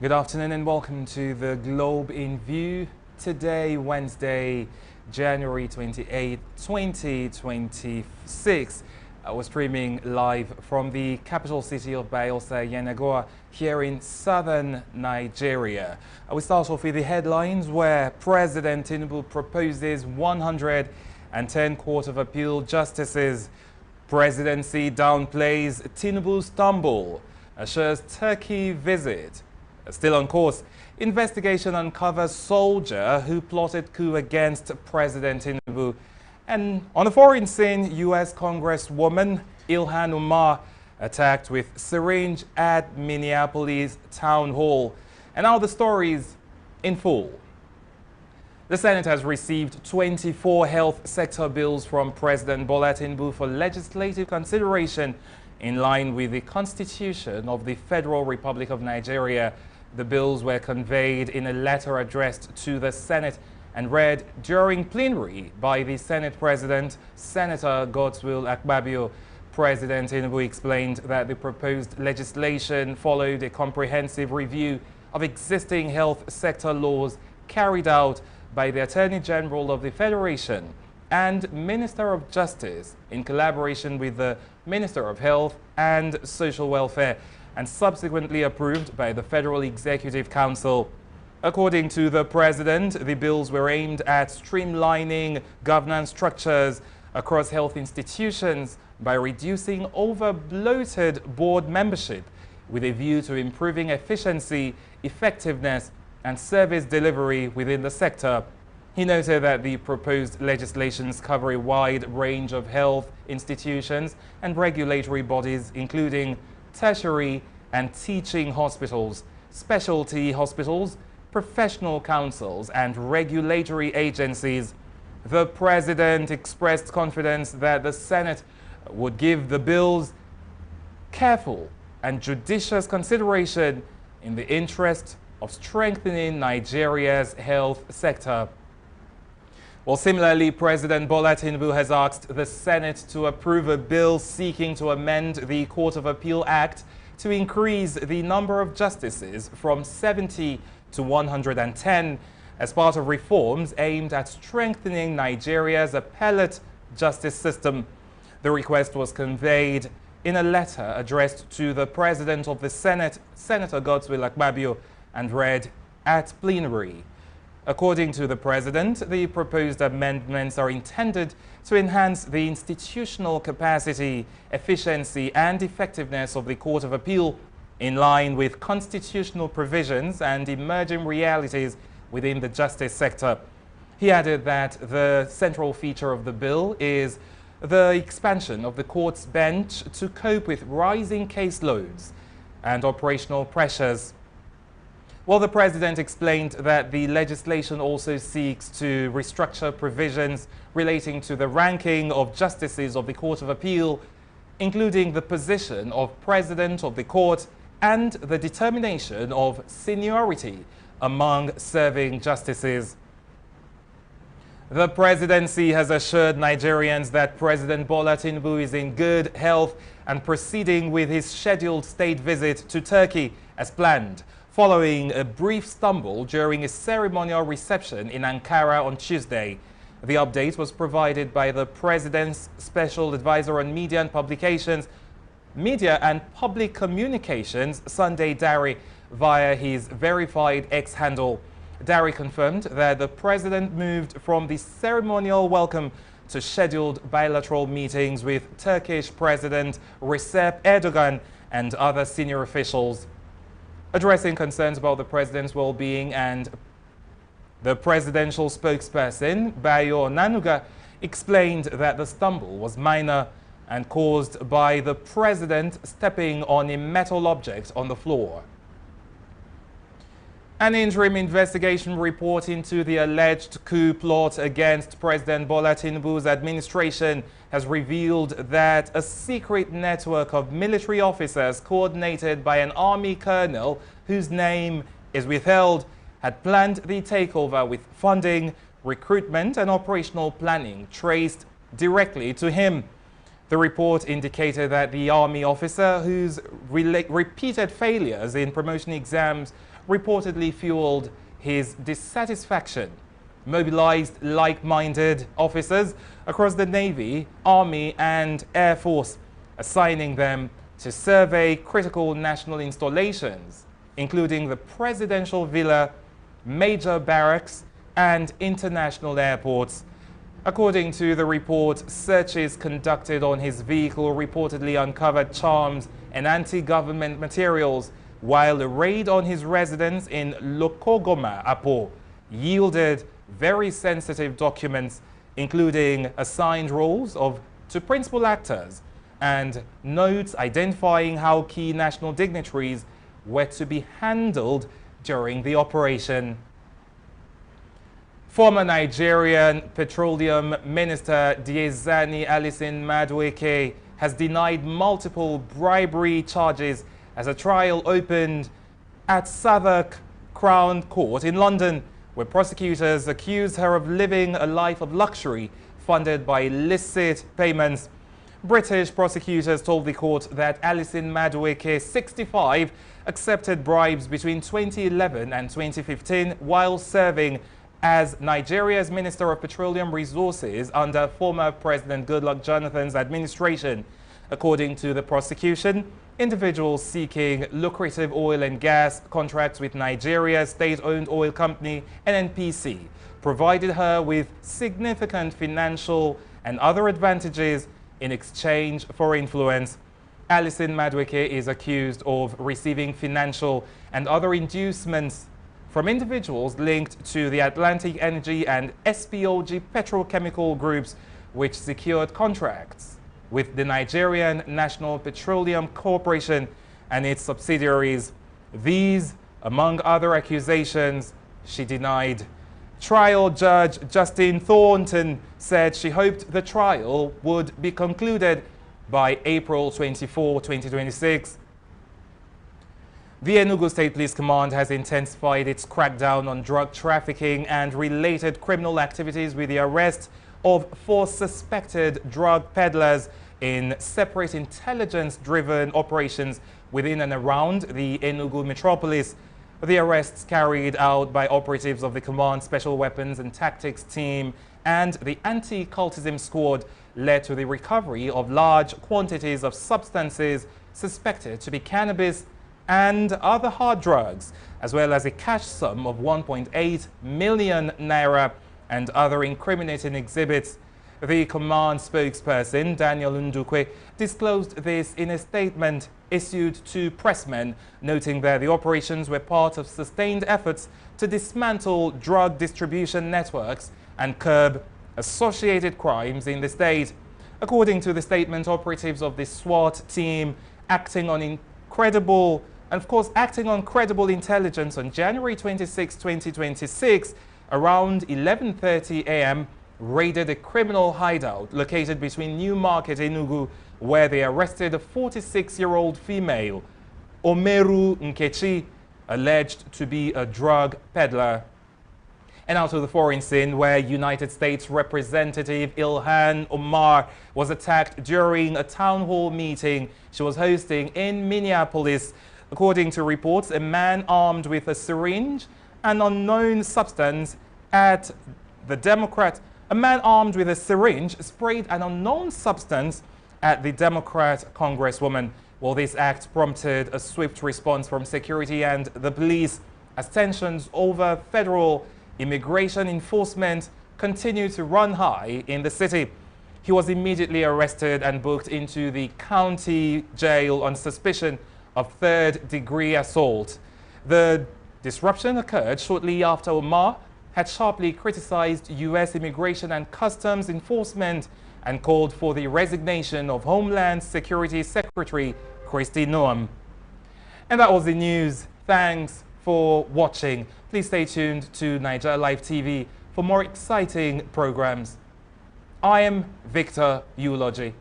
Good afternoon and welcome to the Globe in View. Today, Wednesday, January 28, 2026. We're streaming live from the capital city of Bayelsa, Yenagoa, here in southern Nigeria. We start off with the headlines where President Tinubu proposes 110 Court of Appeal justices. Presidency downplays Tinubu's stumble, assures Turkey visit. Still on course, investigation uncovers soldier who plotted coup against President Tinubu. And on the foreign scene, U.S. Congresswoman Ilhan Omar attacked with syringe at Minneapolis town hall. And now the stories in full. The Senate has received 24 health sector bills from President Bola Tinubu for legislative consideration in line with the Constitution of the Federal Republic of Nigeria. The bills were conveyed in a letter addressed to the Senate and read during plenary by the Senate President, Senator Godswill Akpabio. President Tinubu explained that the proposed legislation followed a comprehensive review of existing health sector laws carried out by the Attorney General of the Federation and Minister of Justice in collaboration with the Minister of Health and Social Welfare, and subsequently approved by the Federal Executive Council. According to the President, the bills were aimed at streamlining governance structures across health institutions by reducing over-bloated board membership with a view to improving efficiency, effectiveness, and service delivery within the sector. He noted that the proposed legislations cover a wide range of health institutions and regulatory bodies, including tertiary and teaching hospitals, specialty hospitals, professional councils, and regulatory agencies. The President expressed confidence that the Senate would give the bills careful and judicious consideration in the interest of strengthening Nigeria's health sector. Well, similarly, President Bola Tinubu has asked the Senate to approve a bill seeking to amend the Court of Appeal Act to increase the number of justices from 70 to 110 as part of reforms aimed at strengthening Nigeria's appellate justice system. The request was conveyed in a letter addressed to the President of the Senate, Senator Godswill Akpabio, and read at plenary. According to the President, the proposed amendments are intended to enhance the institutional capacity, efficiency, and effectiveness of the Court of Appeal in line with constitutional provisions and emerging realities within the justice sector. He added that the central feature of the bill is the expansion of the court's bench to cope with rising caseloads and operational pressures. Well, the President explained that the legislation also seeks to restructure provisions relating to the ranking of justices of the Court of Appeal, including the position of President of the Court and the determination of seniority among serving justices. The Presidency has assured Nigerians that President Bola Tinubu is in good health and proceeding with his scheduled state visit to Turkey as planned, following a brief stumble during a ceremonial reception in Ankara on Tuesday. The update was provided by the President's Special Advisor on Media and Publications, Media and Public Communications, Sunday Dari, via his verified X handle. Dari confirmed that the President moved from the ceremonial welcome to scheduled bilateral meetings with Turkish President Recep Erdogan and other senior officials. Addressing concerns about the President's well-being, and the presidential spokesperson, Bayo Nanuga, explained that the stumble was minor and caused by the President stepping on a metal object on the floor. An interim investigation report into the alleged coup plot against President Bola Tinubu's administration has revealed that a secret network of military officers coordinated by an army colonel whose name is withheld had planned the takeover with funding, recruitment and operational planning traced directly to him. The report indicated that the army officer, whose repeated failures in promotion exams reportedly fueled his dissatisfaction, mobilized like-minded officers across the Navy, Army and Air Force, assigning them to survey critical national installations, including the Presidential Villa, major barracks and international airports. According to the report, searches conducted on his vehicle reportedly uncovered charms and anti-government materials, while a raid on his residence in Lokogoma, Apo, yielded very sensitive documents, including assigned roles to principal actors and notes identifying how key national dignitaries were to be handled during the operation. Former Nigerian Petroleum Minister Diezani Alison Madueke has denied multiple bribery charges as a trial opened at Southwark Crown Court in London, where prosecutors accused her of living a life of luxury funded by illicit payments. British prosecutors told the court that Alison Madueke, 65, accepted bribes between 2011 and 2015 while serving as Nigeria's Minister of Petroleum Resources under former President Goodluck Jonathan's administration. According to the prosecution, individuals seeking lucrative oil and gas contracts with Nigeria's state-owned oil company, NNPC, provided her with significant financial and other advantages in exchange for influence. Alison Madueke is accused of receiving financial and other inducements from individuals linked to the Atlantic Energy and SPOG petrochemical groups, which secured contracts with the Nigerian National Petroleum Corporation and its subsidiaries. These, among other accusations, she denied. Trial Judge Justine Thornton said she hoped the trial would be concluded by April 24, 2026. The Enugu State Police Command has intensified its crackdown on drug trafficking and related criminal activities with the arrest of 4 suspected drug peddlers in separate intelligence-driven operations within and around the Enugu metropolis. The arrests carried out by operatives of the Command Special Weapons and Tactics Team and the Anti-Cultism Squad led to the recovery of large quantities of substances suspected to be cannabis and other hard drugs, as well as a cash sum of 1.8 million naira and other incriminating exhibits. The command spokesperson, Daniel Ndukwe, disclosed this in a statement issued to pressmen, noting that the operations were part of sustained efforts to dismantle drug distribution networks and curb associated crimes in the state. According to the statement, operatives of the SWAT team acting on credible intelligence on January 26, 2026, around 11:30 a.m., raided a criminal hideout located between Newmarket and Enugu, where they arrested a 46-year-old female, Omeru Nkechi, alleged to be a drug peddler. And out of the foreign scene, where United States Representative Ilhan Omar was attacked during a town hall meeting she was hosting in Minneapolis. According to reports, a man armed with a syringe, an unknown substance at the A man armed with a syringe sprayed an unknown substance at the Democrat congresswoman. Well, this act prompted a swift response from security and the police as tensions over federal immigration enforcement continued to run high in the city. He was immediately arrested and booked into the county jail on suspicion of third-degree assault. The disruption occurred shortly after Omar had sharply criticized U.S. Immigration and Customs Enforcement and called for the resignation of Homeland Security Secretary Kristi Noem. And that was the news. Thanks for watching. Please stay tuned to Nigeria Live TV for more exciting programs. I am Victor EULOGY.